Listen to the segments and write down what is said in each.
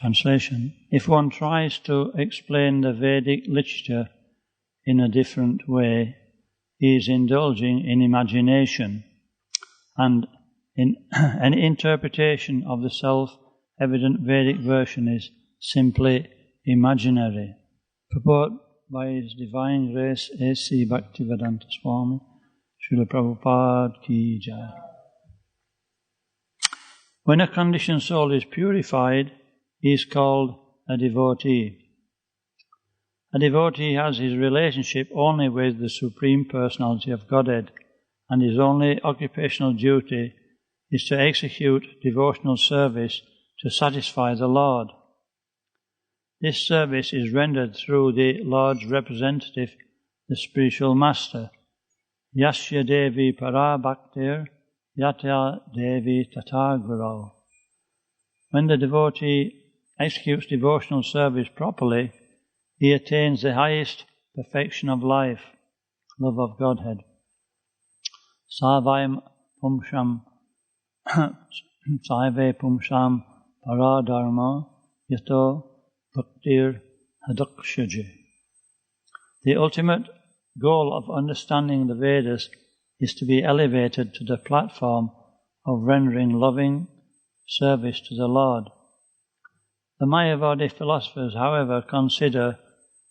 Translation. If one tries to explain the Vedic literature in a different way, he is indulging in imagination, and in an interpretation of the self-evident Vedic version is simply imaginary. Purport by His Divine Grace A.C. Bhaktivedanta Swami, Srila Prabhupada Ki Jai. When a conditioned soul is purified, he is called a devotee. A devotee has his relationship only with the Supreme Personality of Godhead, and his only occupational duty is to execute devotional service to satisfy the Lord. This service is rendered through the Lord's representative, the spiritual master. Yasya Devi Para Bhaktir Yatya Devi Tata Guru. When the devotee executes devotional service properly, he attains the highest perfection of life, love of Godhead. Savai Pumsham Saive Pumsham Paradharma Yato Bhaktir Hadakshaji. The ultimate goal of understanding the Vedas is to be elevated to the platform of rendering loving service to the Lord. The Mayavadi philosophers, however, consider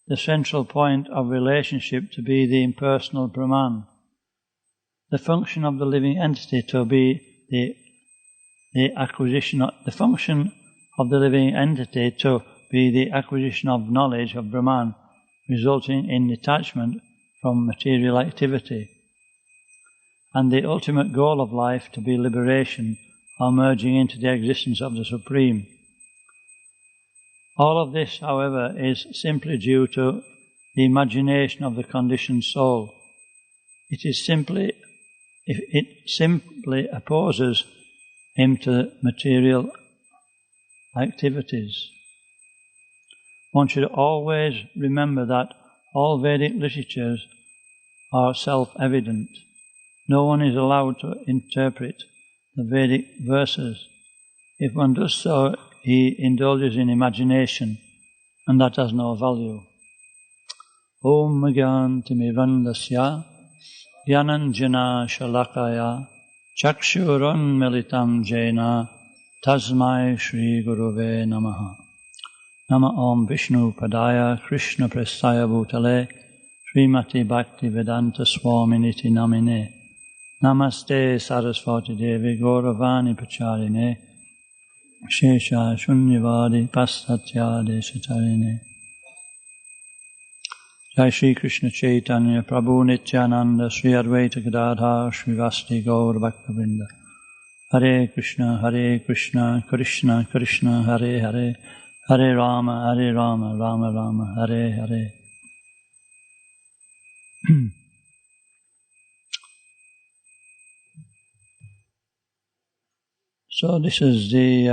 the central point of relationship to be the impersonal Brahman. The function of the living entity to be the acquisition of knowledge of Brahman, resulting in detachment from material activity, and the ultimate goal of life to be liberation or merging into the existence of the Supreme. All of this, however, is simply due to the imagination of the conditioned soul. It simply opposes him to material activities. One should always remember that all Vedic literatures are self-evident. No one is allowed to interpret the Vedic verses. If one does so, he indulges in imagination, and that has no value. Om Gyantimirandasya Gyananjana Shalakaya Chakshuran Militam Jena Tasmai Shri Guruve Namaha. Nama Om Vishnu Padaya Krishna Prasaya Bhutale Srimati Bhakti Vedanta Swami Niti Namine Namaste Saraswati Devi Gauravani Pacharine Shesha Shunyavadi Pasatya Deshatarine. Jai Shri Krishna Chaitanya Prabhu Nityananda Sri Advaita Gadadhar Srivasti Gaur Bhaktivinoda. Hare Krishna Krishna Krishna Hare Hare Hare Rama Rama Rama Hare Hare. So this is the,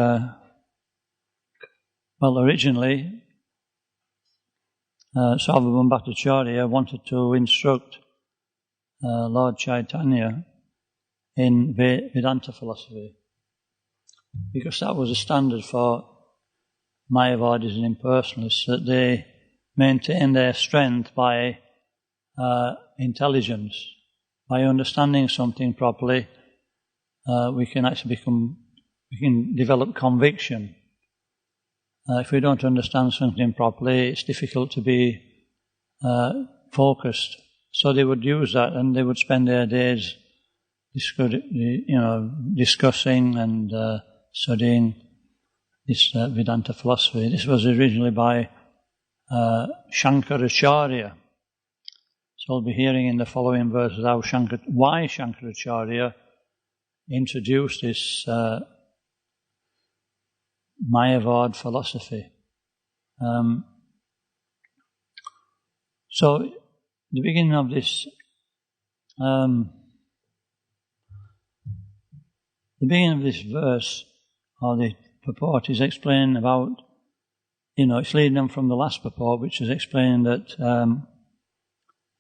originally Sarvabhauma Bhattacharya wanted to instruct Lord Chaitanya in Vedanta philosophy, because that was a standard for Mayavadis and impersonalists, that they maintain their strength by intelligence. By understanding something properly, we can actually we can develop conviction. If we don't understand something properly, it's difficult to be focused. So they would use that, and they would spend their days discussing and studying this Vedanta philosophy. This was originally by Shankaracharya. So we'll be hearing in the following verses why Shankaracharya introduced this Mayavad philosophy. So the beginning of this verse, or the purport, is explaining about, it's leading on from the last purport, which is explaining that,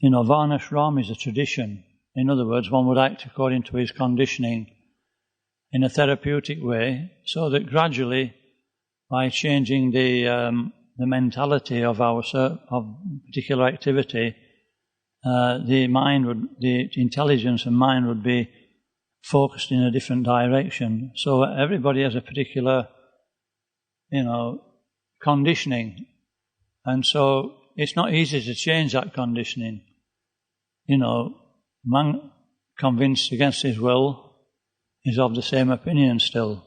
Varnashram is a tradition. In other words, one would act according to his conditioning in a therapeutic way, so that gradually by changing the mentality of of particular activity, the intelligence and mind would be focused in a different direction. So everybody has a particular, conditioning, and so it's not easy to change that conditioning. Man convinced against his will is of the same opinion still.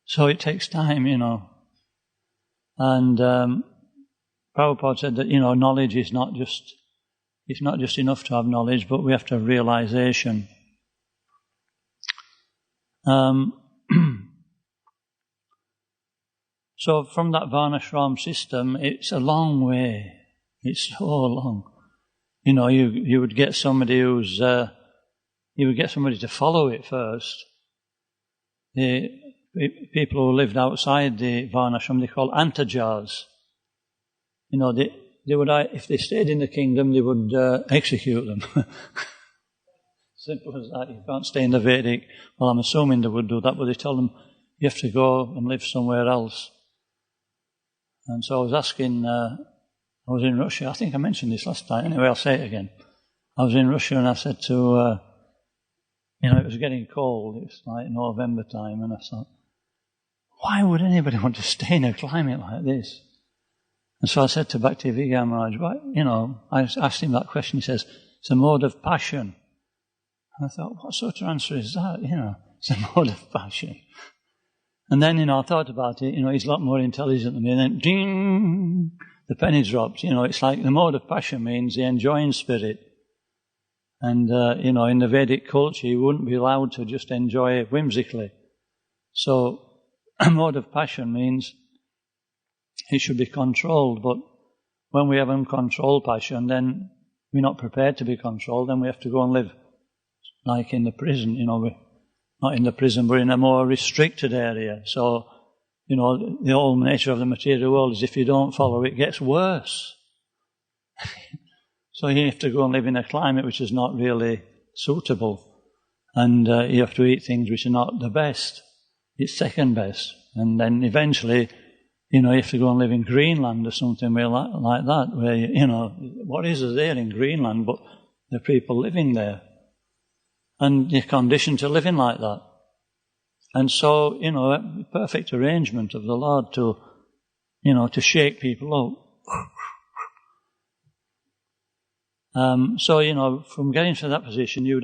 So it takes time, And Prabhupada said that, knowledge is it's not just enough to have knowledge, but we have to have realization. So from that Varnashram system, it's a long way. It's so long. You would get somebody you would get somebody to follow it first. The people who lived outside the Varnashram, they call antajars. They would, if they stayed in the kingdom, they would execute them. Simple as that. You can't stay in the Vedic. Well, I'm assuming they would do that, but they tell them you have to go and live somewhere else. And so I was asking, I was in Russia. I think I mentioned this last time. Anyway, I'll say it again. I was in Russia and I said to, it was getting cold. It's like November time, and I thought, why would anybody want to stay in a climate like this? And so I said to Bhakti Vigyan Maharaj, I asked him that question. He says, it's a mode of passion. And I thought, what sort of answer is that? It's a mode of passion. And then, I thought about it, he's a lot more intelligent than me. And then, ding, the penny dropped. It's like the mode of passion means the enjoying spirit. And, in the Vedic culture, you wouldn't be allowed to just enjoy it whimsically. So, a mode of passion means it should be controlled. But when we have uncontrolled passion, then we're not prepared to be controlled. Then we have to go and live like in the prison, we're not in the prison, but in a more restricted area. So, the whole nature of the material world is if you don't follow it, it gets worse. So you have to go and live in a climate which is not really suitable. And you have to eat things which are not the best. It's second best. And then eventually, you have to go and live in Greenland or something like that, where, what is there in Greenland but the people living there? And you're conditioned to living like that. And so, a perfect arrangement of the Lord to shake people up. So, from getting to that position, you would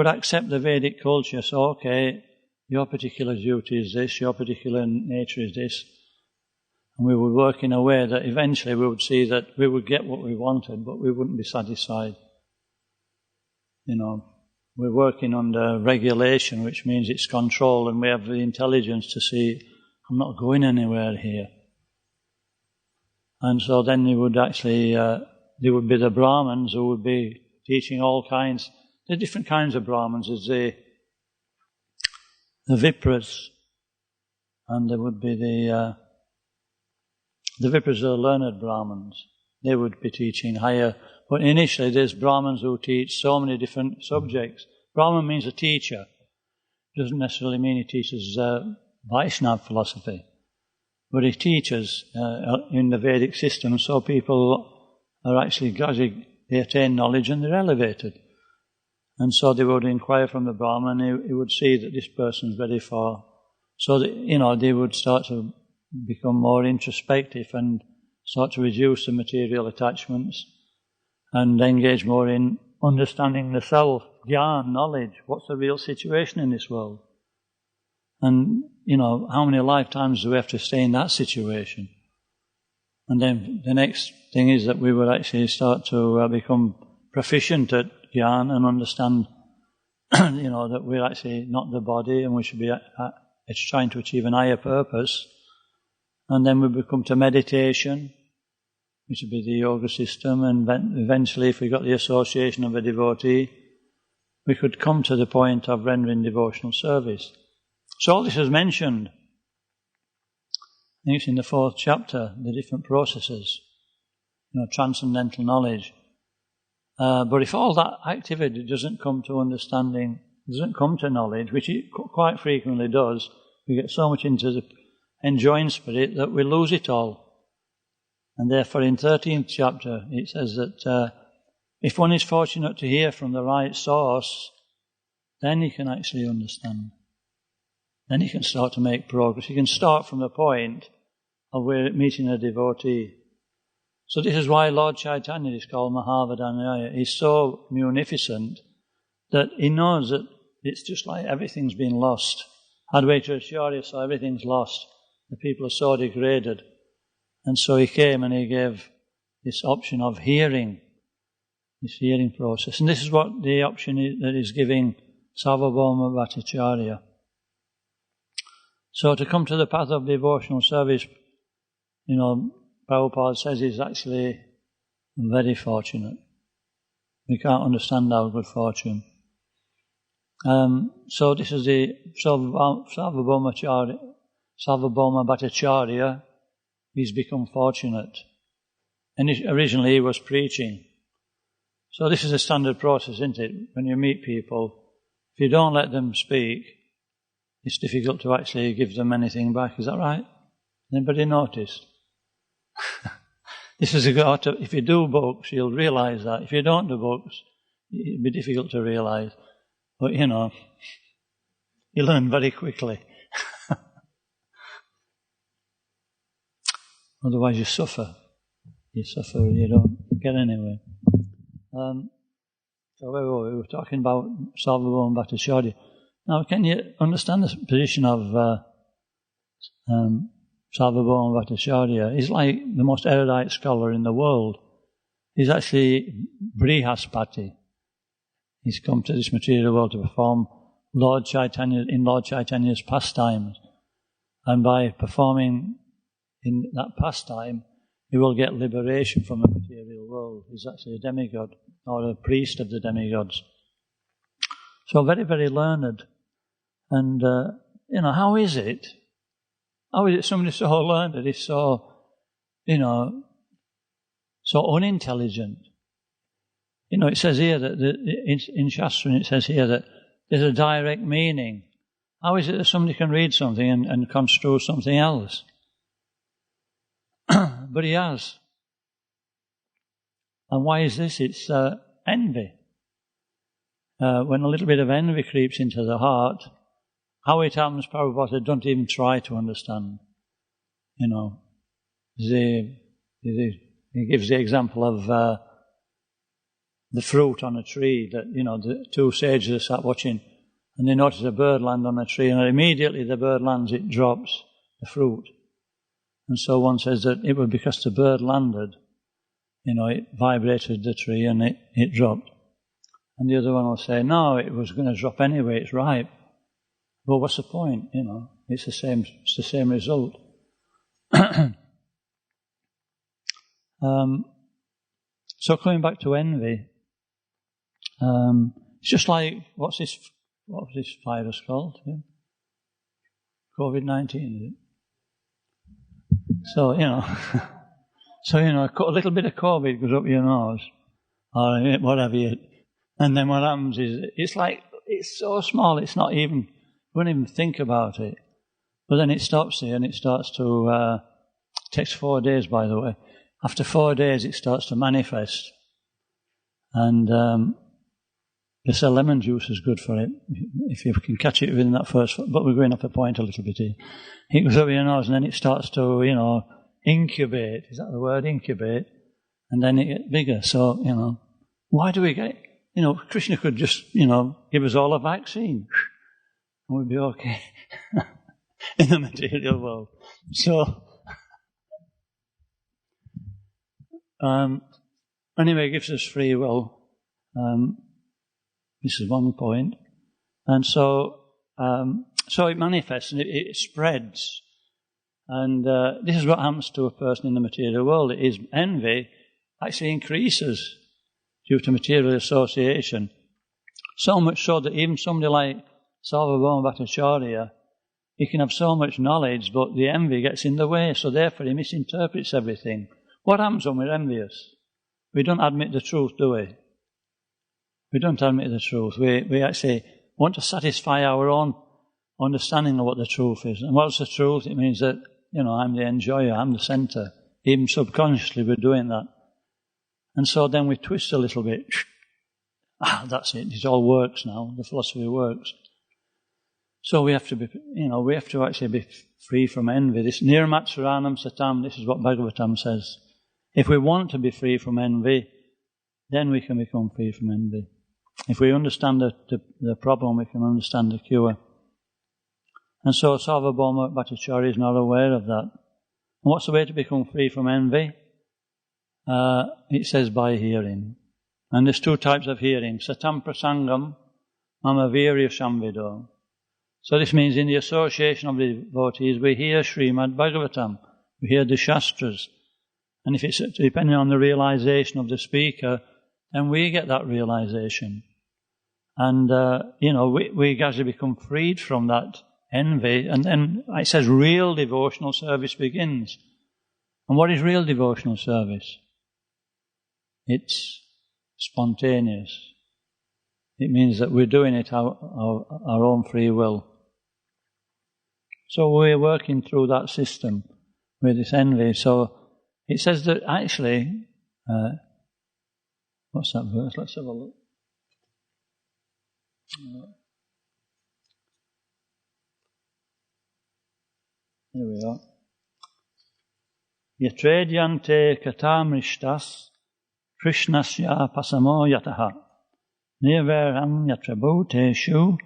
accept the Vedic culture. So, okay, your particular duty is this, your particular nature is this. And we would work in a way that eventually we would see that we would get what we wanted, but we wouldn't be satisfied. We're working under regulation, which means it's control, and we have the intelligence to see, I'm not going anywhere here. And so then you would actually, there would be the Brahmins who would be teaching all kinds, the different kinds of Brahmins, is the Vipras, and there would be the Vipras are learned Brahmins. They would be teaching higher. But initially, there's Brahmins who teach so many different subjects. Brahman means a teacher. It doesn't necessarily mean he teaches Vaishnava philosophy. But he teaches in the Vedic system, so people are actually gradually, they attain knowledge and they're elevated. And so they would inquire from the Brahman, he would see that this person's ready for... So that, they would start to become more introspective and start to reduce the material attachments and engage more in understanding the self, jnana, knowledge, what's the real situation in this world. And, how many lifetimes do we have to stay in that situation? And then the next thing is that we would actually start to become proficient at jnana and understand, that we're actually not the body and we should be trying to achieve an higher purpose. And then we come to meditation, which would be the yoga system, and eventually, if we got the association of a devotee, we could come to the point of rendering devotional service. So all this is mentioned. I think it's in the 4th chapter, the different processes, transcendental knowledge. But if all that activity doesn't come to understanding, doesn't come to knowledge, which it quite frequently does, We get so much into the enjoying spirit that we lose it all. And therefore in 13th chapter it says that if one is fortunate to hear from the right source, then you can actually understand. Then you can start to make progress. You can start from the point of where meeting a devotee. So this is why Lord Chaitanya is called Mahavadanyaya. He's so munificent that he knows that it's just like everything's been lost. Advaita Acharya saw everything's lost. The people are so degraded. And so he came and he gave this option of hearing, this hearing process. And this is what the option is, that is giving Sarvabhauma Bhattacharya. So to come to the path of devotional service, Prabhupada says he's actually very fortunate. We can't understand our good fortune. So this is the Sarvabhauma Bhattacharya. He's become fortunate. And originally he was preaching. So this is a standard process, isn't it? When you meet people, if you don't let them speak, it's difficult to actually give them anything back. Is that right? Anybody notice? This is if you do books, you'll realise that. If you don't do books, it'll be difficult to realise. But, you learn very quickly. Otherwise you suffer. You suffer and you don't get anywhere. So we were talking about Sarvabhauma Bhattacharya. Now, can you understand the position of Sarvabhauma Bhattacharya? He's like the most erudite scholar in the world. He's actually Brihaspati. He's come to this material world to perform Lord Chaitanya's pastimes. And by performing in that pastime, he will get liberation from the material world. He's actually a demigod, or a priest of the demigods. So very, very learned. And, how is it? How is it somebody so learned that is so, so unintelligent? It says here that in Shastra, it says here that there's a direct meaning. How is it that somebody can read something and construe something else? But he has. And why is this? It's envy. When a little bit of envy creeps into the heart, how it happens, Prabhupada don't even try to understand. He gives the example of the fruit on a tree that, the two sages sat watching and they notice a bird land on a tree and immediately the bird lands, it drops the fruit. And so one says that it was because the bird landed, it vibrated the tree and it dropped. And the other one will say, no, it was going to drop anyway, it's ripe. Well, what's the point? It's the same result. So coming back to envy, it's just like, what was this virus called? Yeah? COVID-19, is it? So, a little bit of COVID goes up your nose, or whatever, and then what happens is, it's so small, it's not even, you won't even think about it. But then it stops here and it starts to, it takes 4 days, by the way. After 4 days, it starts to manifest. And they say lemon juice is good for it, if you can catch it within that first, but we're going off the point a little bit here. It goes up your nose and then it starts to, incubate. Is that the word, incubate? And then it gets bigger. So, why do we get, Krishna could just, give us all a vaccine and we'd be okay in the material world. So, anyway, it gives us free will. This is one point. And so it manifests and it spreads. And this is what happens to a person in the material world. It is envy actually increases due to material association. So much so that even somebody like Sarvabhauma Bhattacharya, he can have so much knowledge, but the envy gets in the way, so therefore he misinterprets everything. What happens when we're envious? We don't admit the truth, do we? We don't admit the truth. We actually want to satisfy our own understanding of what the truth is. And what's the truth? It means that, I'm the enjoyer, I'm the centre. Even subconsciously we're doing that. And so then we twist a little bit. That's it. It all works now. The philosophy works. So we have to be, we have to actually be free from envy. This nirmatsaranam satam, this is what Bhagavatam says. If we want to be free from envy, then we can become free from envy. If we understand the problem, we can understand the cure. And so Sarvabhauma Bhattacharya is not aware of that. And what's the way to become free from envy? It says by hearing. And there's two types of hearing. Satam prasangam mama virya samvido. So this means in the association of the devotees, we hear Srimad Bhagavatam, we hear the Shastras. And if it's depending on the realization of the speaker, then we get that realization. And, we gradually become freed from that envy. And then it says real devotional service begins. And what is real devotional service? It's spontaneous. It means that we're doing it our own free will. So we're working through that system with this envy. So it says that actually, what's that verse? Let's have a look. Here we are. Yatredyante katamrishtas krishnasya pasamo yataha nirveram yatra bhuteshu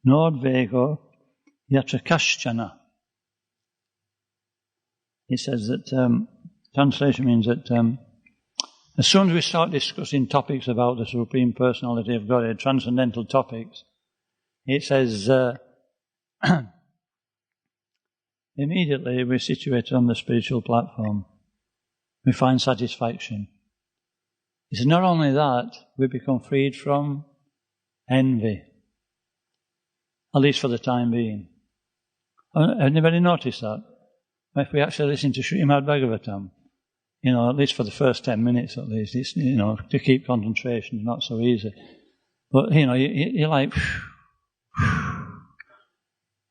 nordvego yatra kaschana. He says that, translation means that as soon as we start discussing topics about the Supreme Personality of Godhead, transcendental topics, it says immediately we're situated on the spiritual platform. We find satisfaction. It's not only that, we become freed from envy, at least for the time being. Anybody notice that? If we actually listen to Srimad Bhagavatam, at least for the first 10 minutes at least, it's, to keep concentration is not so easy. But, you're like,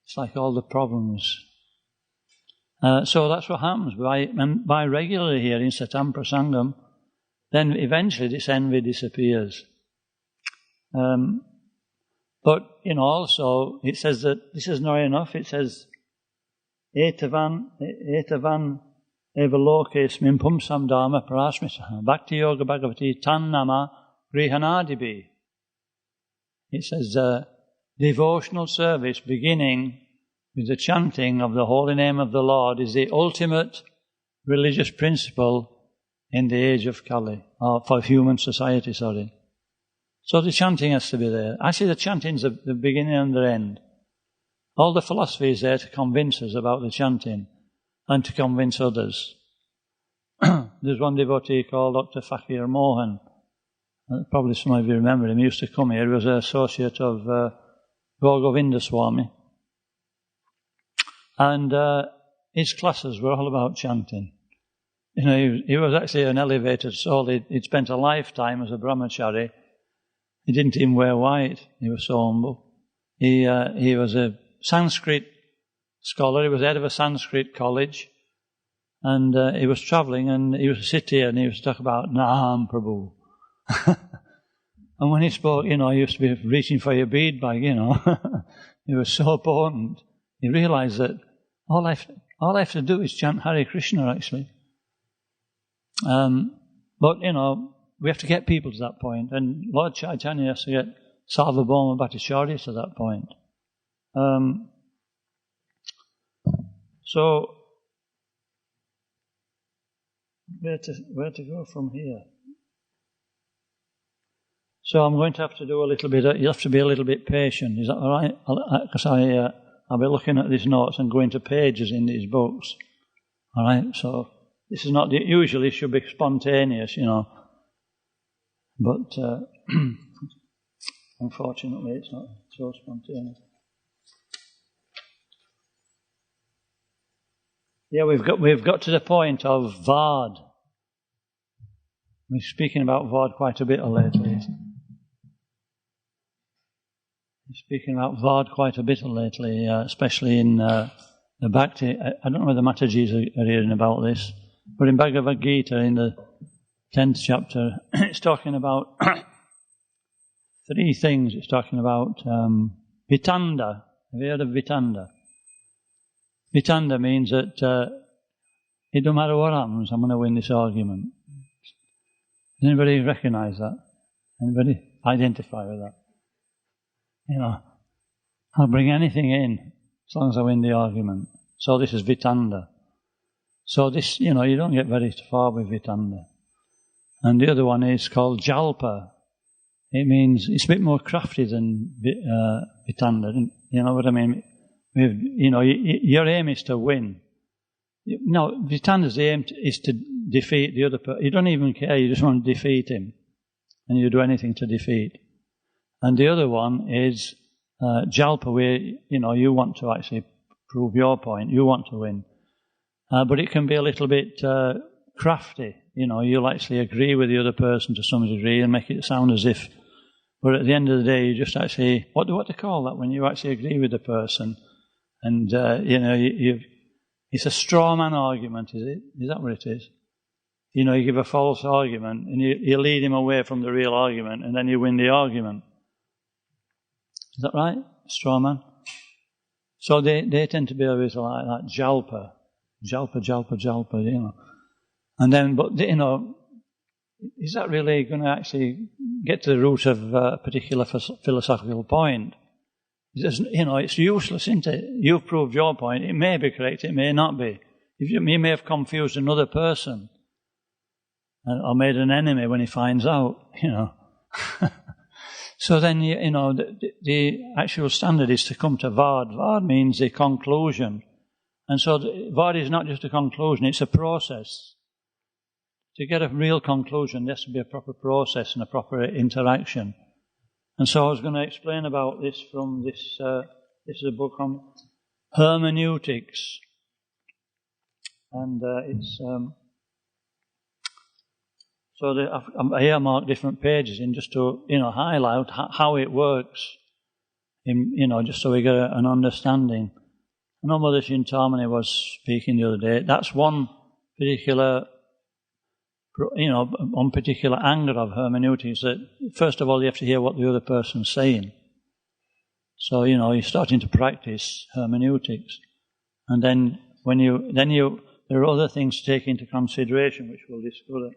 it's like all the problems. So that's what happens. By regularly hearing Satam Prasangam, then eventually this envy disappears. But, also, it says that this is not enough. It says, Etavan evalokesmin pumsam dharma parasmitaha bhakti yoga bhagavati tan nama grihanadibi. It says, devotional service beginning with the chanting of the holy name of the Lord is the ultimate religious principle in the age of Kali, or for human society, So the chanting has to be there. Actually, the chanting is the beginning and the end. All the philosophy is there to convince us about the chanting and to convince others. There's one devotee called Dr. Fakir Mohan. Probably some of you remember him. He used to come here. He was an associate of Dayananda Swami. And his classes were all about chanting. He was actually an elevated soul. He'd spent a lifetime as a brahmachari. He didn't even wear white. He was so humble. He was a Sanskrit scholar. He was head of a Sanskrit college. And he was travelling and he used to sit here and he used to talk about Naham Prabhu. And when he spoke, he used to be reaching for your bead bag, He was so potent. He realised that all I have to do is chant Hare Krishna, actually. But, we have to get people to that point. And Lord Chaitanya has to get Sarvabhauma Bhattacharya to that point. So, where to go from here? So I'm going to have to do a little bit. You have to be a little bit patient. Is that all right? Because I'll be looking at these notes and going to pages in these books. All right. So this is not usually should be spontaneous, but unfortunately it's not so spontaneous. Yeah, we've got to the point of Vard. We're speaking about Vard quite a bit lately. speaking about Vard quite a bit lately, especially in the Bhakti. I don't know whether Matajis are hearing about this, but in Bhagavad Gita, in the 10th chapter, it's talking about three things. It's talking about Vitanda. Have you heard of Vitanda? Vitanda means that it don't matter what happens, I'm going to win this argument. Does anybody recognise that? Anybody identify with that? You know, I'll bring anything in as long as I win the argument. So this is Vitanda. So this, you don't get very far with Vitanda. And the other one is called Jalpa. It means, it's a bit more crafty than Vitanda. You know what I mean? Your aim is to win. No, Vitanda's aim is to defeat the other person. You don't even care, you just want to defeat him. And you do anything to defeat. And the other one is Jalpa, where, you want to actually prove your point, you want to win. But it can be a little bit crafty. You'll actually agree with the other person to some degree and make it sound as if, but at the end of the day, you just actually, what do you call that when you actually agree with the person? And, it's a straw man argument, is it? Is that what it is? You give a false argument and you lead him away from the real argument and then you win the argument. Is that right? Straw man? So they tend to be a bit like that, Jalpa. Jalpa. And then, but, is that really going to actually get to the root of a particular philosophical point? It's useless, isn't it? You've proved your point. It may be correct, it may not be. You may have confused another person or made an enemy when he finds out, So then, the actual standard is to come to Vard. Vard means the conclusion. And so Vard is not just a conclusion, it's a process. To get a real conclusion, there has to be a proper process and a proper interaction. And so I was going to explain about this from this. This is a book on hermeneutics, and it's I earmarked different pages in just to highlight how it works, just so we get an understanding. I know Mother Chintamani was speaking the other day. That's one particular. One particular angle of hermeneutics, that first of all you have to hear what the other person's saying. So, you're starting to practice hermeneutics. And then there are other things to take into consideration which we'll discover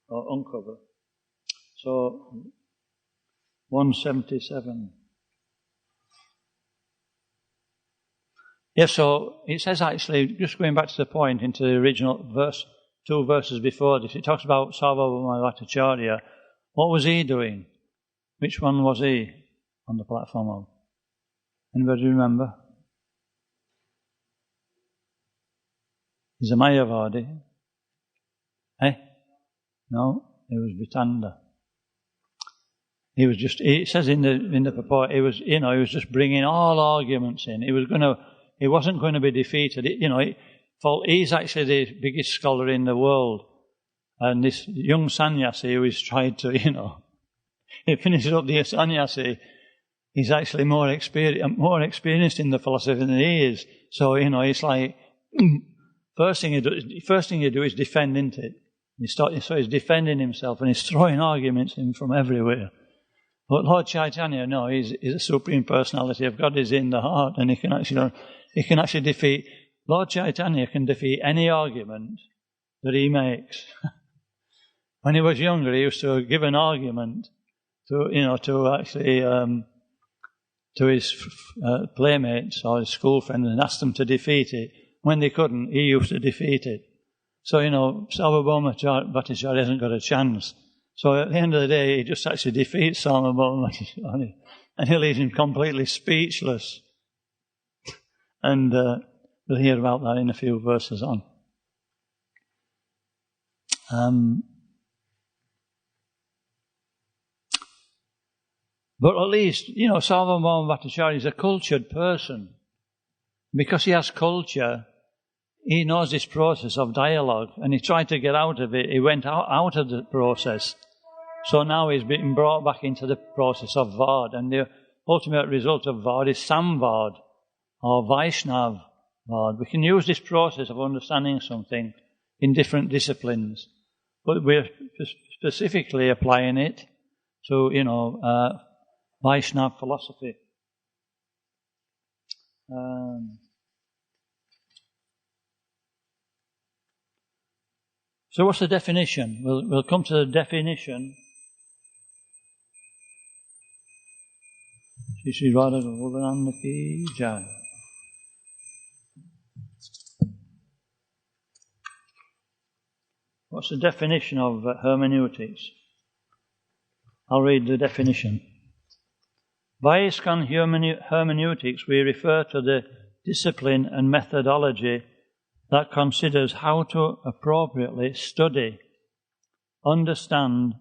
or uncover. So, 177. Yeah, so it says actually, just going back to the point into the original verse, 2 verses before this, it talks about Sarvabhauma Bhattacharya. What was he doing? Which one was he on the platform of? Anybody remember? He's a Mayavadi. No, it was Vitanda. It says in the purport, he was just bringing all arguments in. He wasn't going to be defeated. He's actually the biggest scholar in the world. And this young sannyasi who is tried to, he finishes up the sannyasi, he's actually more experienced in the philosophy than he is. So, it's like, first thing you do is defend, isn't it? So he's defending himself and he's throwing arguments in from everywhere. But Lord Chaitanya, no, he's a Supreme Personality of God, is in the heart, and he can actually defeat. Lord Chaitanya can defeat any argument that he makes. When he was younger, he used to give an argument to his playmates or his school friends and ask them to defeat it. When they couldn't, he used to defeat it. So, Sarvabhauma Bhattacharya hasn't got a chance. So at the end of the day, he just actually defeats Sarvabhauma Bhattacharya and he leaves him completely speechless. And we'll hear about that in a few verses on. But at least, Sarvabhauma Bhattacharya is a cultured person. Because he has culture, he knows this process of dialogue, and he tried to get out of it. He went out of the process. So now he's been brought back into the process of Vard, and the ultimate result of Vard is Samvard, or Vaishnav Vard. We can use this process of understanding something in different disciplines, but we're specifically applying it to, Vaishnav philosophy. So what's the definition? We'll come to the definition. Shri Radha Govardhana Ki Jai. What's the definition of hermeneutics? I'll read the definition. By ISKCON hermeneutics, we refer to the discipline and methodology that considers how to appropriately study, understand,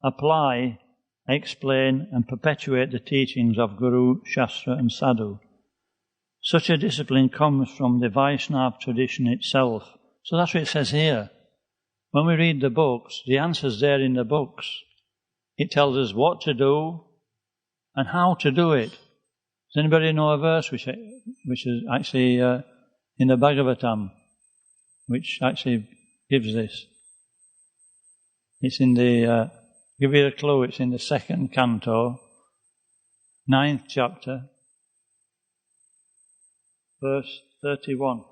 apply, explain and perpetuate the teachings of Guru, Shastra and Sadhu. Such a discipline comes from the Vaishnava tradition itself. So that's what it says here. When we read the books, the answer's there in the books. It tells us what to do and how to do it. Does anybody know a verse which is actually in the Bhagavatam, which actually gives this? It's in the, give you a clue, it's in the 2nd canto, 9th chapter, verse 31.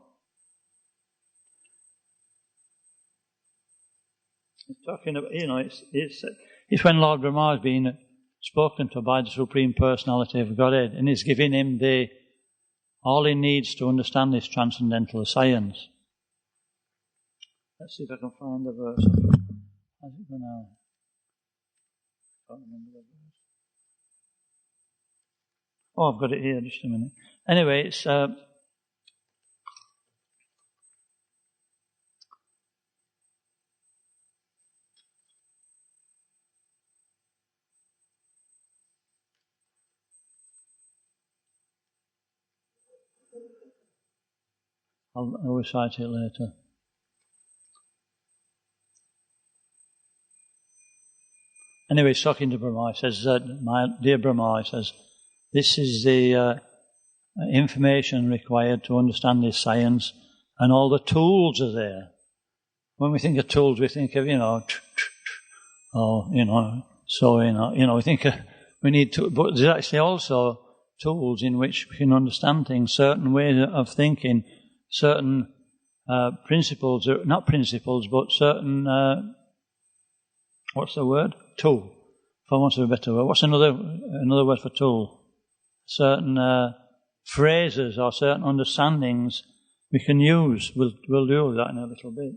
It's talking about, it's when Lord Brahma has been spoken to by the Supreme Personality of Godhead, and he's giving him all he needs to understand this transcendental science. Let's see if I can find the verse. How's it going now? I can't remember the verse. Oh, I've got it here, just a minute. Anyway, it's I'll recite it later. Anyway, he's talking to Brahma. He says, my dear Brahma, he says, this is the information required to understand this science, and all the tools are there. When we think of tools, we think of, sewing, we think we need to, but there's actually also tools in which we can understand things, certain ways of thinking, certain principles, not principles, but certain, what's the word? Tool. If I want a better word. What's another word for tool? Certain phrases or certain understandings we can use. We'll do that in a little bit.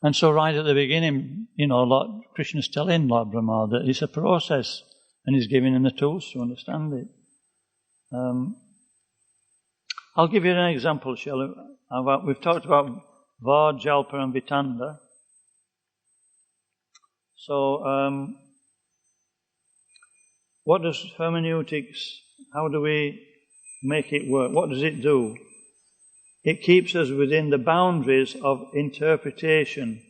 And so right at the beginning, Lord Krishna's telling Lord Brahma that it's a process, and he's giving him the tools to understand it. I'll give you an example, shall we? We've talked about Vard, Jalpa and Vitanda. So, what does hermeneutics, how do we make it work? What does it do? It keeps us within the boundaries of interpretation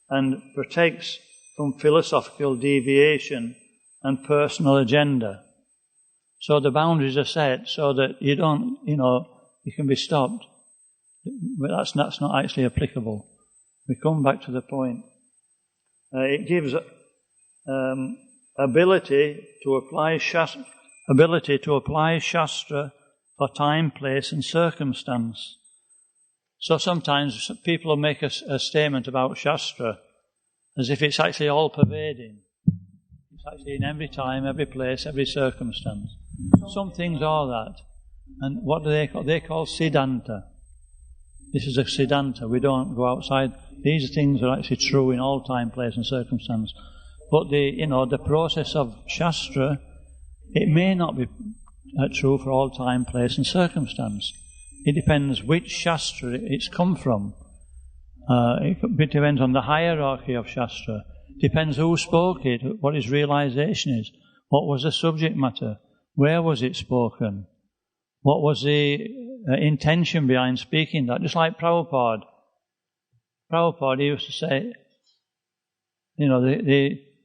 and protects from philosophical deviation and personal agenda. So the boundaries are set so that you don't, you can be stopped. But that's not actually applicable. We come back to the point. It gives ability to apply Shastra for time, place and circumstance. So sometimes people will make a statement about Shastra as if it's actually all-pervading. It's actually in every time, every place, every circumstance. Some things are that. And what do they call? They call Siddhanta. This is a Siddhanta. We don't go outside. These things are actually true in all time, place and circumstance. But the process of Shastra, it may not be true for all time, place and circumstance. It depends which Shastra it's come from. It depends on the hierarchy of Shastra. Depends who spoke it, what its realization is, what was the subject matter, where was it spoken, what was the intention behind speaking that. Just like Prabhupada. Prabhupada used to say,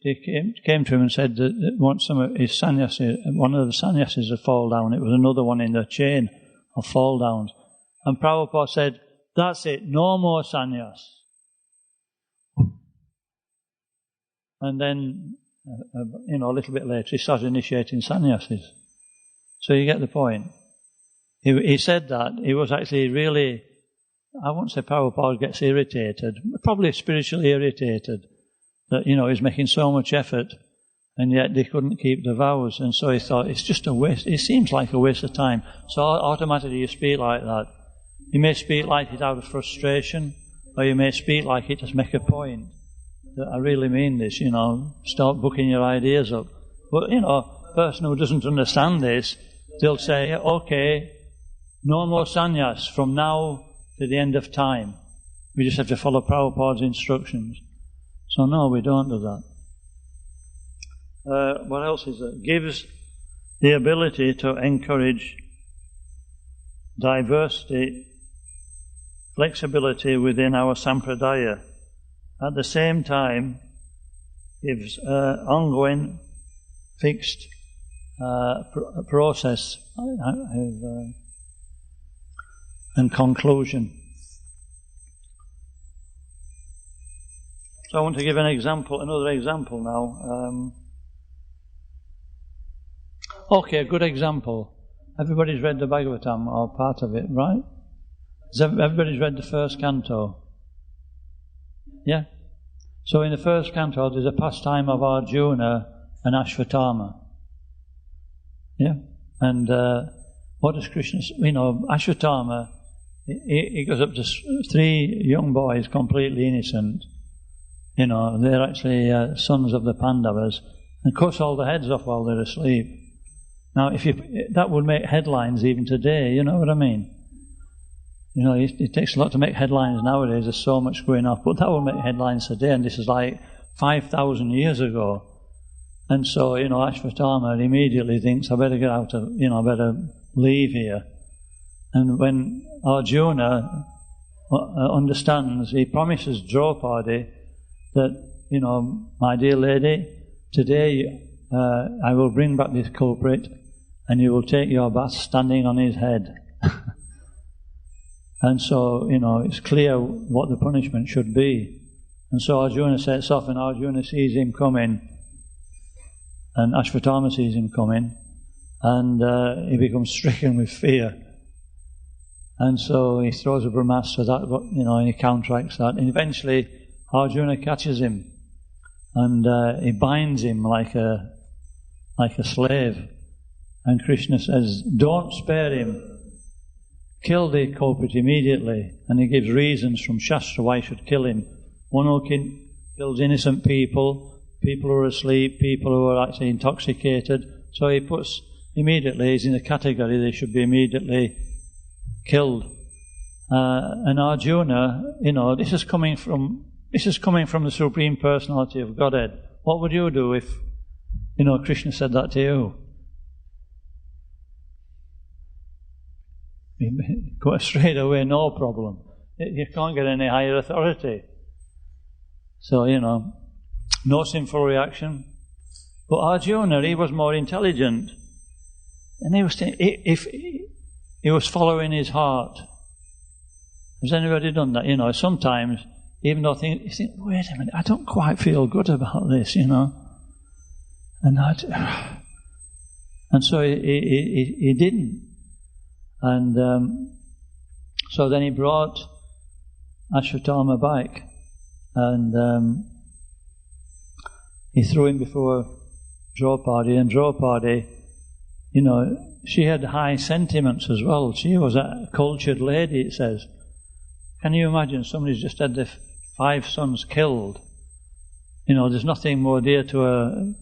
came to him and said that once one of the sannyasis had fallen down, it was another one in the chain of fall downs. And Prabhupada said, "That's it, no more sannyas." And then, a little bit later, he started initiating sannyasis. So you get the point. He said that. He was actually really, I won't say Prabhupada gets irritated, probably spiritually irritated, that, he's making so much effort, and yet they couldn't keep the vows. And so he thought, it's just a waste. It seems like a waste of time. So automatically you speak like that. You may speak like it out of frustration, or you may speak like it to make a point. That I really mean this, start booking your ideas up. But, a person who doesn't understand this, they'll say, okay, no more sannyas from now to the end of time. We just have to follow Prabhupada's instructions. So no, we don't do that. What else is it? Gives the ability to encourage diversity, flexibility within our sampradaya. At the same time, gives ongoing, fixed process and conclusion. So I want to give another example now. A good example. Everybody's read the Bhagavatam, or part of it, right? Everybody's read the first canto. Yeah? So in the first canto, there's a pastime of Arjuna and Ashvatthama. Yeah? And what does Krishna say? Ashvatthama, he goes up to 3 young boys, completely innocent. They're actually sons of the Pandavas, and cuts all the heads off while they're asleep. Now, that would make headlines even today, you know what I mean? It takes a lot to make headlines nowadays. There's so much going off, but that will make headlines today. And this is like 5,000 years ago. And so, Ashvatthama immediately thinks, I better get out of, I better leave here. And when Arjuna understands, he promises Draupadi that, my dear lady, today I will bring back this culprit, and you will take your bath standing on his head. And so, it's clear what the punishment should be. And so Arjuna sets off, and Arjuna sees him coming, and Ashvatthama sees him coming, and he becomes stricken with fear. And so he throws a brahmastra, and he counteracts that. And eventually Arjuna catches him, and he binds him like a slave. And Krishna says, don't spare him. Kill the culprit immediately. And he gives reasons from Shastra why you should kill him. One who kills innocent people, people who are asleep, people who are actually intoxicated. So he puts immediately, he's in the category they should be immediately killed. And Arjuna, this is coming from the Supreme Personality of Godhead. What would you do if, Krishna said that to you? Go straight away, no problem. You can't get any higher authority. So, no sinful reaction. But Arjuna, he was more intelligent. And he was if he was following his heart. Has anybody done that? Sometimes, even though you think, wait a minute, I don't quite feel good about this, And so he didn't. And so then he brought Ashvatthama back, and he threw him before Draupadi, and Draupadi, she had high sentiments as well. She was a cultured lady, it says. Can you imagine somebody's just had their 5 sons killed? There's nothing more dear to a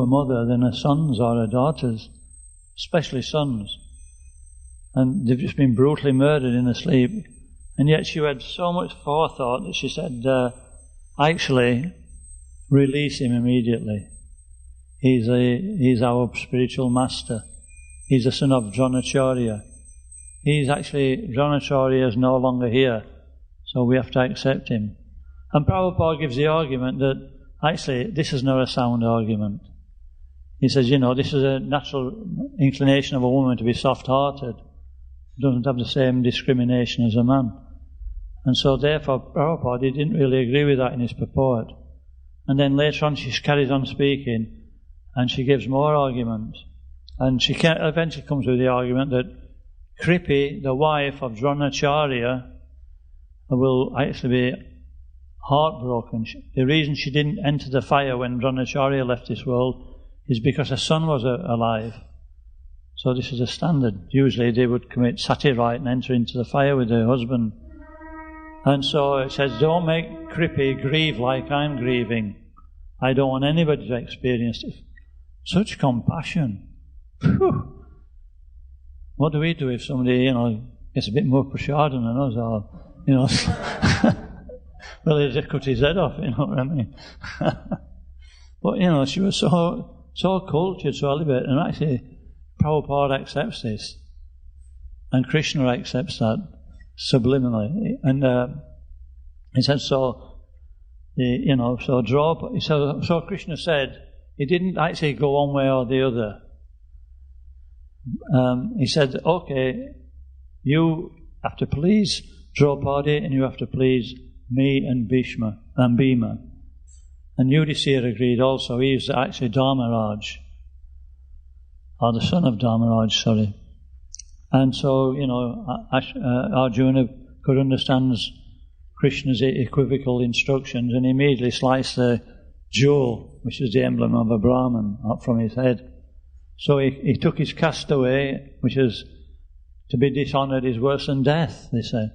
mother than her sons or her daughters, especially sons. And they've just been brutally murdered in their sleep. And yet she had so much forethought that she said, actually, release him immediately. He's our spiritual master. He's the son of Dronacharya. Dronacharya is no longer here, so we have to accept him. And Prabhupada gives the argument that actually this is not a sound argument. He says, this is a natural inclination of a woman to be soft-hearted. Doesn't have the same discrimination as a man. And so therefore Prabhupada didn't really agree with that in his purport. And then later on she carries on speaking and she gives more arguments. And she eventually comes with the argument that Kripi, the wife of Dronacharya, will actually be heartbroken. The reason she didn't enter the fire when Dronacharya left this world is because her son was alive. So this is a standard. Usually they would commit sati rite and enter into the fire with their husband. And so it says, don't make Kripi grieve like I'm grieving. I don't want anybody to experience it. Such compassion. Whew. What do we do if somebody, gets a bit more prasadam than us, or, well, they just cut his head off, you know what I mean? But, she was so cultured, so elevated, and actually Prabhupada accepts this, and Krishna accepts that subliminally, and he said so Krishna said he didn't actually go one way or the other. He said, okay, you have to please Draupadi and you have to please me and Bhishma and Bhima. And Yudhisthira agreed also. He was actually Dharmaraj, or the son of Dharmaraj, sorry. And so, Arjuna could understand Krishna's equivocal instructions and immediately sliced the jewel, which is the emblem of a Brahman, up from his head. So he took his caste away, which is to be dishonoured is worse than death, they say,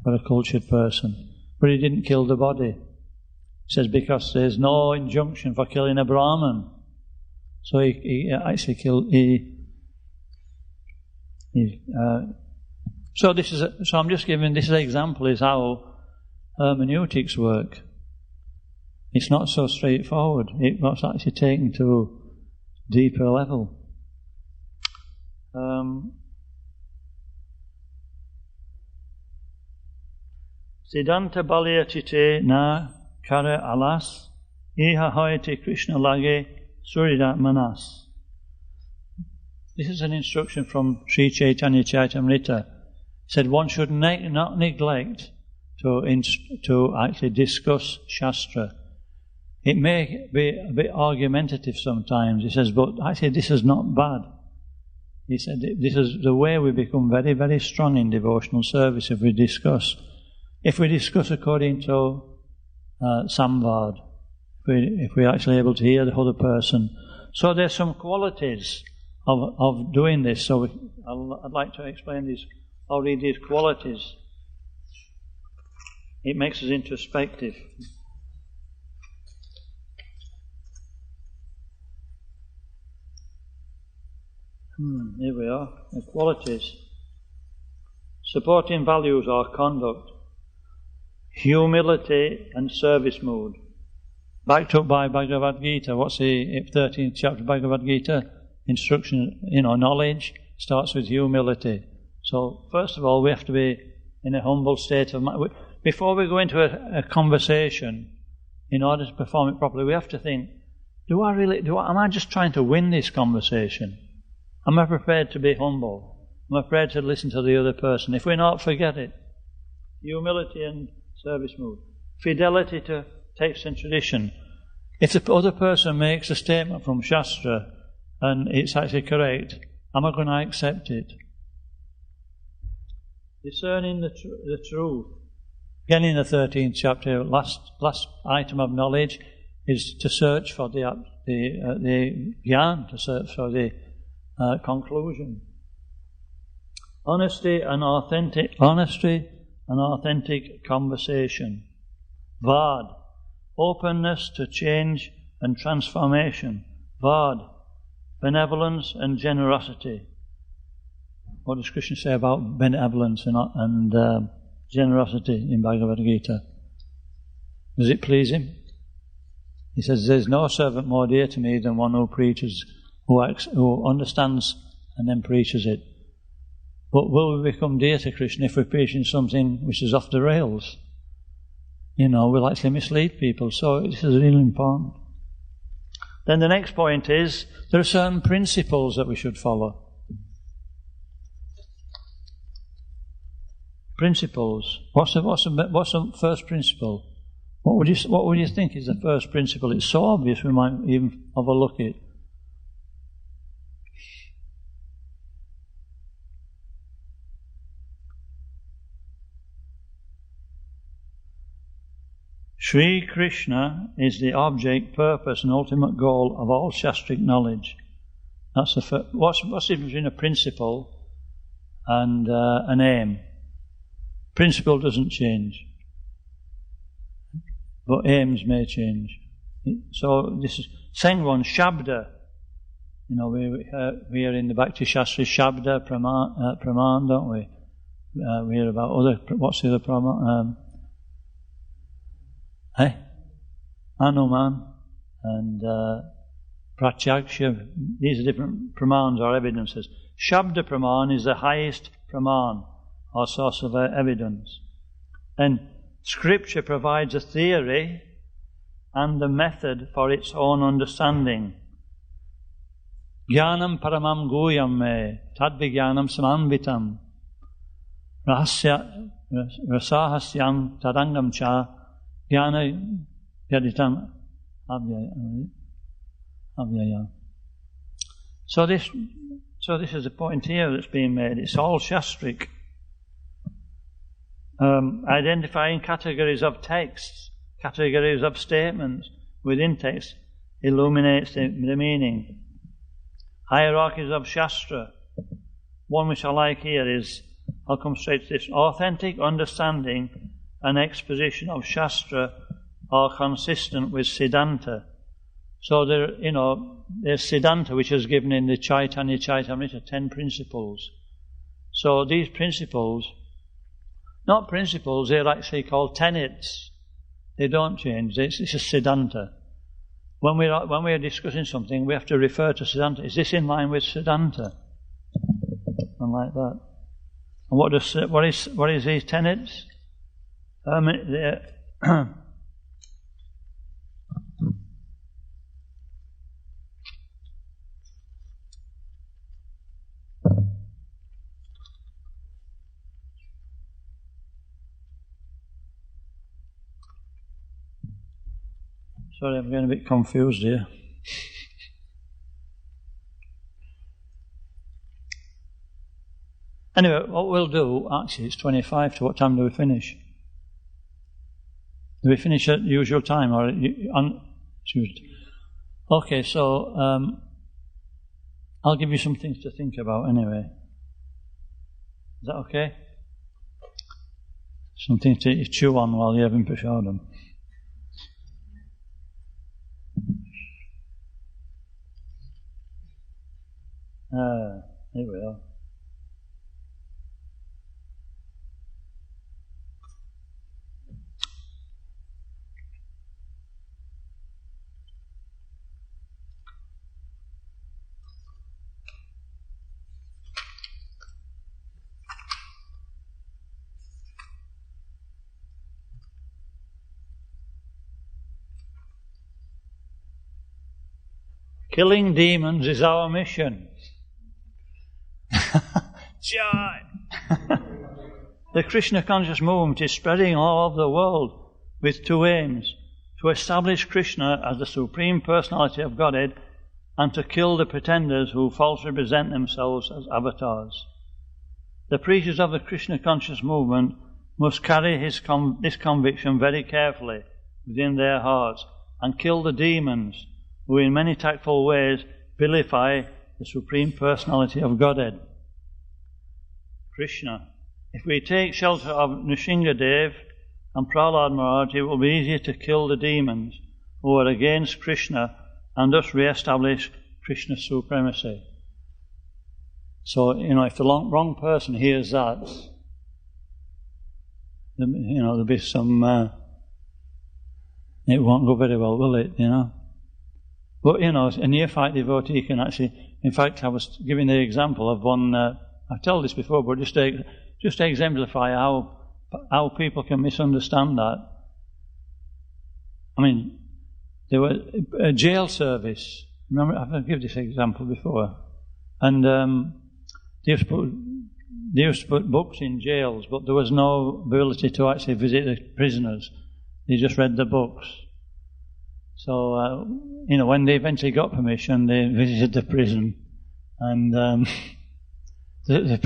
for a cultured person. But he didn't kill the body. He says because there's no injunction for killing a Brahman. So he actually killed. So I'm just giving this example is how hermeneutics work. It's not so straightforward. It was actually taken to a deeper level. Siddhanta balyachite na kare alas iha hoyate Krishna lage surida manas. This is an instruction from Sri Chaitanya Chaitamrita. It said one should not neglect to actually discuss Shastra. It may be a bit argumentative sometimes. He says, but actually this is not bad. He said, this is the way we become very, very strong in devotional service if we discuss. If we discuss according to samvad, if we're actually able to hear the other person. So there's some qualities of doing this. So I'd like to explain these. I'll read these qualities. It makes us introspective. Here we are. The qualities. Supporting values or conduct. Humility and service mood. Backed up by Bhagavad Gita. What's the 13th chapter of Bhagavad Gita? Instruction, knowledge starts with humility. So first of all, we have to be in a humble state of mind. Before we go into a conversation, in order to perform it properly, we have to think, am I just trying to win this conversation? Am I prepared to be humble? Am I prepared to listen to the other person? If we're not, forget it. Humility and service mood. Fidelity to text and tradition. If the other person makes a statement from Shastra and it's actually correct, am I going to accept it? Discerning the truth. Again in the 13th chapter, last item of knowledge is to search for the gyan, to search for the conclusion. Honesty and authentic conversation. Vad, openness to change and transformation. Vad, benevolence and generosity. What does Krishna say about benevolence and generosity in Bhagavad Gita? Does it please him? He says, there's no servant more dear to me than one who preaches, who understands and then preaches it. But will we become dear to Krishna if we're preaching something which is off the rails? will actually mislead people. So this is really important. Then the next point is there are certain principles that we should follow. Principles. What's the first principle? What would you think is the first principle? It's so obvious we might even overlook it. Sri Krishna is the object, purpose, and ultimate goal of all Shastric knowledge. That's the first. What's the difference between a principle and an aim? Principle doesn't change, but aims may change. So this is Sengwon Shabda. We are in the Bhakti Shastras Shabda Praman, don't we? We hear about other. What's the other Praman? Anuman and Pratyaksha. These are different pramans or evidences. Shabda Praman is the highest praman or source of evidence. And Scripture provides a theory and the method for its own understanding. Jnanam paramam guyam me tadvijnanam samanvitam rasahasyam tadangam cha jnana yaditam avyaya. So this is the point here that's being made. It's all Shastric. Identifying categories of texts, categories of statements within text illuminates the meaning. Hierarchies of Shastra. One which I like here is, I'll come straight to this, authentic understanding and exposition of Shastra are consistent with Siddhanta. So there's Siddhanta, which is given in the Chaitanya Chaitamrita, 10 principles. So these principles, not principles, they're actually called tenets. They don't change. It's a Siddhanta. When we are discussing something, we have to refer to Siddhanta. Is this in line with Siddhanta? And like that. And what is these tenets? Sorry, I'm getting a bit confused here. Anyway, what we'll do, actually, it's 25 to what time do we finish? Do we finish at usual time or on Tuesday? Okay, so I'll give you some things to think about anyway. Is that okay? Something to chew on while you're having prasadam. Here we are. Killing demons is our mission. Joy! The Krishna conscious movement is spreading all over the world with two aims: to establish Krishna as the Supreme Personality of Godhead and to kill the pretenders who falsely present themselves as avatars. The preachers of the Krishna conscious movement must carry this conviction very carefully within their hearts and kill the demons who in many tactful ways vilify the Supreme Personality of Godhead. Krishna. If we take shelter of Nrsingadev and Prahlad Maharaj, it will be easier to kill the demons who are against Krishna and thus re-establish Krishna's supremacy. So, if the wrong person hears that, there'll be some, it won't go very well, will it, But, a neophyte devotee can actually, in fact, I was giving the example of one, I've told this before, but just to exemplify how people can misunderstand that. I mean, there was a jail service. Remember, I've given this example before. And they used to put books in jails, but there was no ability to actually visit the prisoners. They just read the books. So, when they eventually got permission, they visited the prison. And they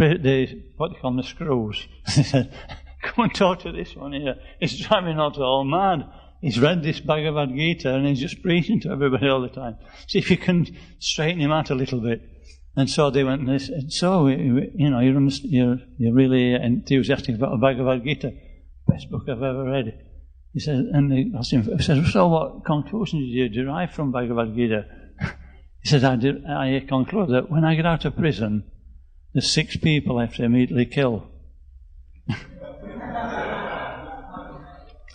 what they call them, the screws. They said, come and talk to this one here. He's driving us all mad. He's read this Bhagavad Gita and he's just preaching to everybody all the time. See if you can straighten him out a little bit. And so they went, and they said, so, you're really enthusiastic about the Bhagavad Gita. Best book I've ever read. He said, and they asked him, so what conclusion did you derive from Bhagavad Gita? He said, I conclude that when I get out of prison, there's 6 people I have to immediately kill.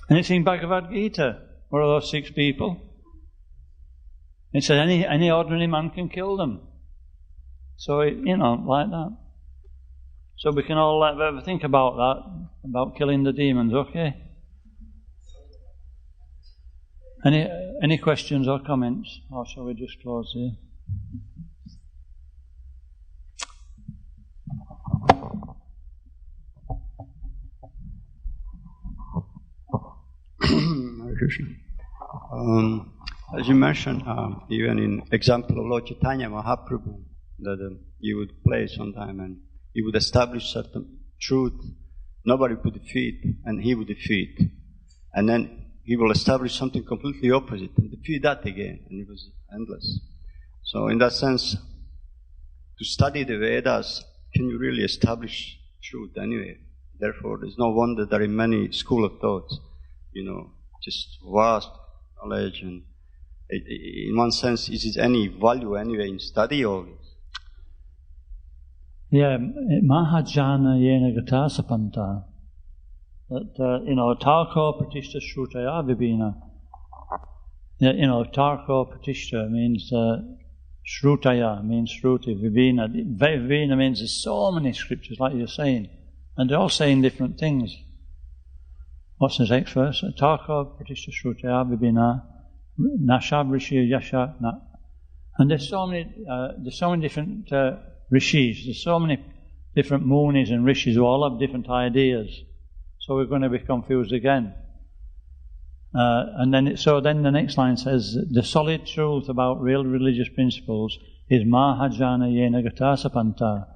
And it's in Bhagavad Gita. What are those 6 people? It said any ordinary man can kill them. So, like that. So we can all ever think about that, about killing the demons, okay? Any questions or comments? Or shall we just close here? Hare Krishna. As you mentioned, even in example of Lord Chaitanya Mahaprabhu, that he would play sometime and he would establish certain truth, nobody could defeat, and he would defeat. And then he will establish something completely opposite and defeat that again, and it was endless. So in that sense, to study the Vedas, can you really establish truth anyway? Therefore, there's no wonder there are many school of thoughts, just vast knowledge, and in one sense, is it any value anyway in study all this? Yeah, Mahajana Yena Gatasapanta. That, Tarko Pratishta Shrutaya Vibhina. Tarko Pratishta means Shrutaya, means Shruti, Vibhina. Vibhina means there's so many scriptures, like you're saying, and they're all saying different things. What's the next verse? Tarko Pratishta Shrutaya Vibhina, Nasha Rishi Yasha Na. And there's so many different rishis, there's so many different munis and rishis who all have different ideas. So we're going to be confused again. And then the next line says, the solid truth about real religious principles is Mahajana Yena Gatasapanta,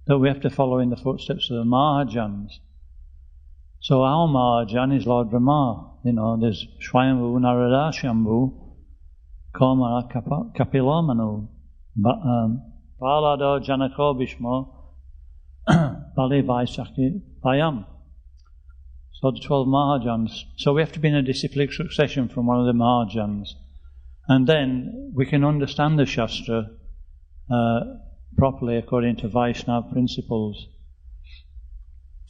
that we have to follow in the footsteps of the Mahajans. So our Mahajan is Lord Brahma. There's Swayambhu, Narada, Shambhu, Komara, Kapilomanu, Palado, Janako, Bhishmo, Bali, Vaisakhi, Bayam. So the 12 Mahajans. So we have to be in a disciplic succession from one of the Mahajans. And then we can understand the Shastra properly according to Vaishnava principles.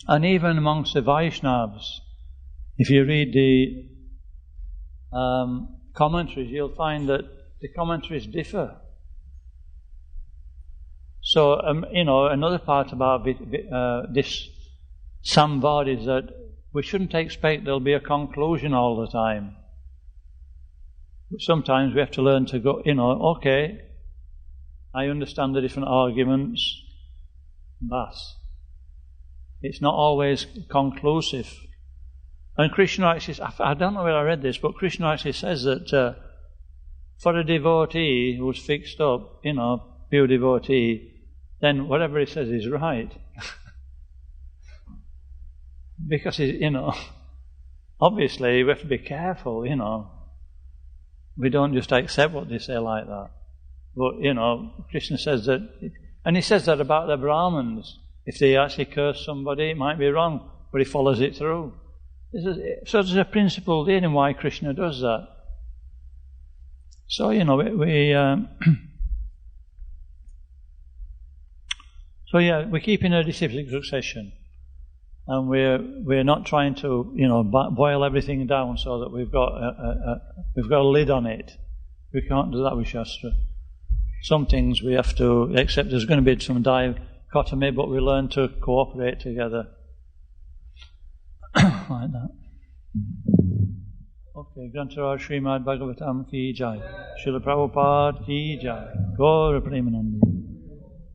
And even amongst the Vaishnavas, if you read the commentaries, you'll find that the commentaries differ. So, another part about this samvad is that we shouldn't expect there'll be a conclusion all the time. Sometimes we have to learn to go, okay, I understand the different arguments, bas. It's not always conclusive. And Krishna actually, I don't know where I read this, but Krishna actually says that for a devotee who's fixed up, pure devotee, then whatever he says is right. Because, obviously we have to be careful, We don't just accept what they say like that. But, Krishna says that, and he says that about the Brahmins. If they actually curse somebody, it might be wrong, but he follows it through. So there's a principle there in why Krishna does that. So, we're keeping a disciplic succession. And we're not trying to, boil everything down so that we've got a lid on it. We can't do that with Shastra. Some things we have to accept. There's going to be some dichotomy, but we learn to cooperate together. Like that. Okay, Grantaraj Srimad Bhagavatam ki jai. Srila Prabhupada ki jai. Gaura Premanandi.